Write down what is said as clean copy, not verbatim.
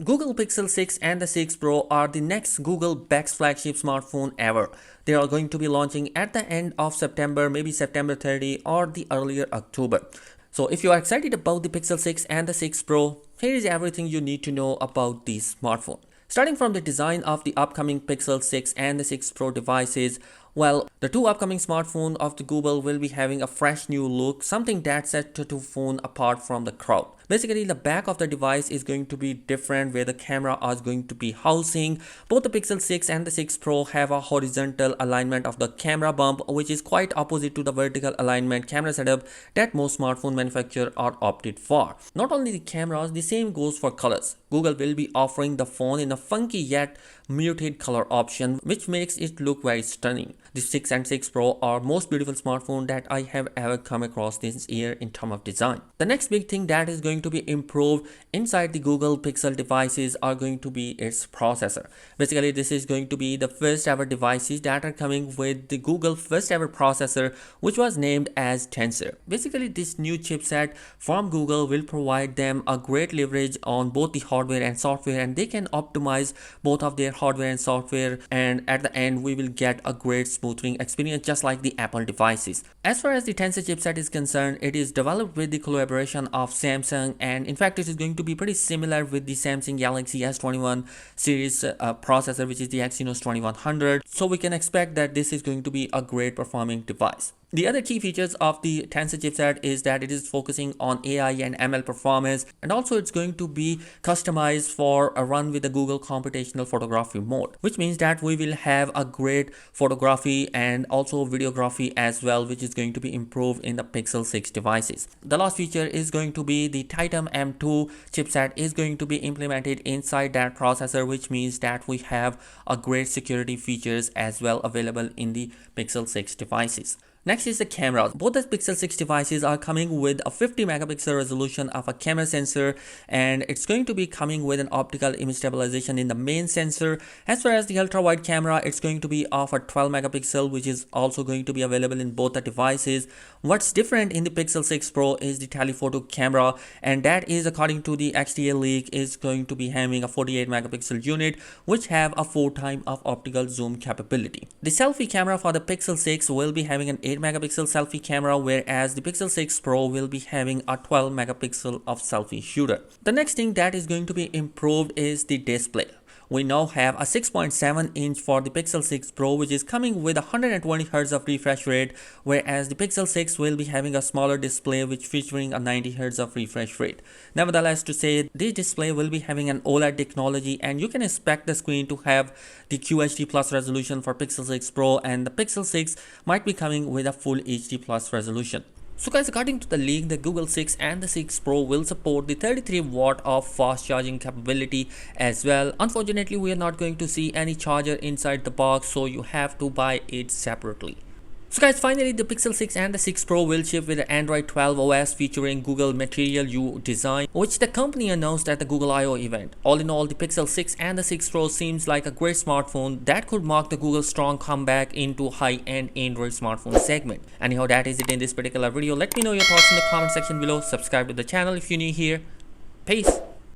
Google Pixel 6 and the 6 Pro are the next Google best flagship smartphone ever. They are going to be launching at the end of September, maybe September 30 or the earlier October. So if you are excited about the Pixel 6 and the 6 Pro, here is everything you need to know about this smartphone. Starting from the design of the upcoming Pixel 6 and the 6 Pro devices, well, the two upcoming smartphones of the Google will be having a fresh new look, something that sets the two phones apart from the crowd. Basically, the back of the device is going to be different where the camera is going to be housing. Both the Pixel 6 and the 6 Pro have a horizontal alignment of the camera bump, which is quite opposite to the vertical alignment camera setup that most smartphone manufacturers are opted for. Not only the cameras, the same goes for colors. Google will be offering the phone in a funky yet muted color option, which makes it look very stunning. The 6 and 6 Pro are most beautiful smartphone that I have ever come across this year in terms of design. The next big thing that is going to be improved inside the Google Pixel devices are going to be its processor. Basically, this is going to be the first ever devices that are coming with the Google first ever processor, which was named as Tensor. Basically, this new chipset from Google will provide them a great leverage on both the hardware and software, and they can optimize both of their hardware and software, and at the end we will get a great smoothing experience just like the Apple devices. As far as the Tensor chipset is concerned, it is developed with the collaboration of Samsung, and in fact it is going to be pretty similar with the Samsung Galaxy S21 series processor, which is the Exynos 2100. So we can expect that this is going to be a great performing device. The other key features of the Tensor chipset is that it is focusing on AI and ML performance, and also it's going to be customized for a run with the Google computational photography mode, which means that we will have a great photography and also videography as well, which is going to be improved in the Pixel 6 devices. The last feature is going to be the Titan M2 chipset is going to be implemented inside that processor, which means that we have a great security features as well available in the Pixel 6 devices. Next is the cameras. Both the Pixel 6 devices are coming with a 50 megapixel resolution of a camera sensor, and it's going to be coming with an optical image stabilization in the main sensor. As far as the ultra wide camera, it's going to be of a 12 megapixel, which is also going to be available in both the devices. What's different in the Pixel 6 Pro is the telephoto camera, and that is, according to the XDA leak, is going to be having a 48 megapixel unit, which have a 4x of optical zoom capability. The selfie camera for the Pixel 6 will be having an 8 megapixel selfie camera, whereas the Pixel 6 Pro will be having a 12 megapixel of selfie shooter. The next thing that is going to be improved is the display. We now have a 6.7 inch for the Pixel 6 Pro, which is coming with 120 Hz of refresh rate, whereas the Pixel 6 will be having a smaller display which featuring a 90 Hz of refresh rate. Nevertheless, to say, this display will be having an OLED technology, and you can expect the screen to have the QHD plus resolution for Pixel 6 Pro, and the Pixel 6 might be coming with a full HD plus resolution. So guys, according to the leak, the Google 6 and the 6 Pro will support the 33 watt of fast charging capability as well. Unfortunately, we are not going to see any charger inside the box, so you have to buy it separately. So guys, finally the Pixel 6 and the 6 Pro will ship with the Android 12 OS featuring Google Material You design, which the company announced at the Google I/O event. All in all, the Pixel 6 and the 6 Pro seems like a great smartphone that could mark the Google's strong comeback into high-end Android smartphone segment. Anyhow, that is it in this particular video. Let me know your thoughts in the comment section below. Subscribe to the channel if you're new here. Peace.